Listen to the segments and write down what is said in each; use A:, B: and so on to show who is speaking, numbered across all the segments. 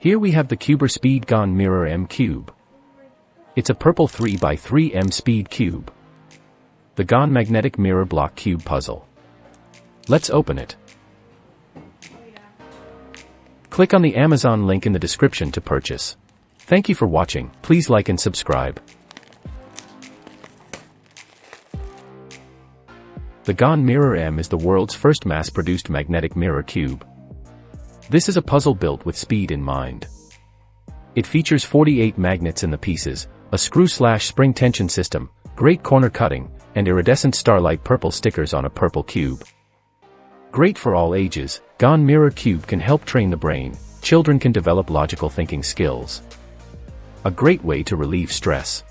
A: Here we have the Cuber Speed GAN MirrorM cube. It's a purple 3x3M SpeedCube. The GAN magnetic mirror block cube puzzle. Let's open it. Click on the Amazon link in the description to purchase. Thank you for watching. Please like and subscribe. The GAN MirrorM is the world's first mass-produced magnetic mirror cube. This is a puzzle built with speed in mind. It features 48 magnets in the pieces, a screw/spring tension system, great corner cutting, and iridescent starlight purple stickers on a purple cube. Great for all ages, GAN Mirror Cube can help train the brain. Children can develop logical thinking skills. A great way to relieve stress.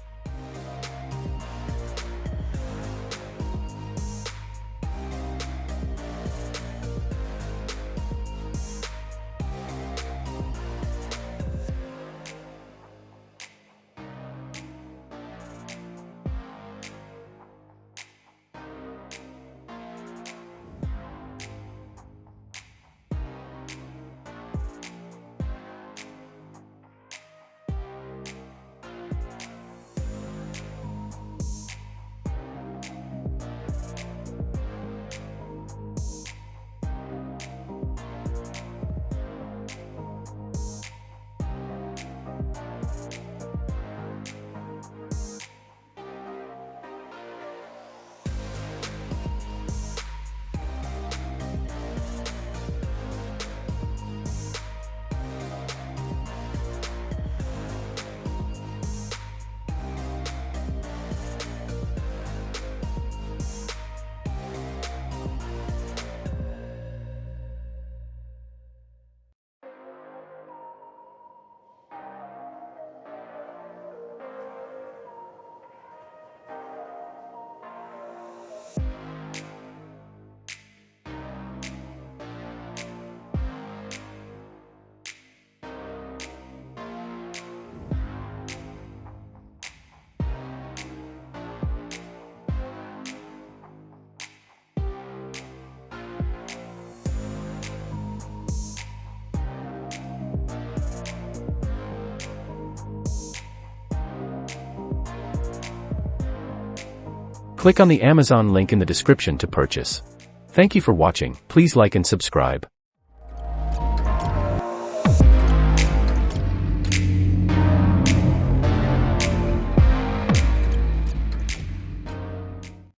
A: Click on the Amazon link in the description to purchase. Thank you for watching. Please like and subscribe.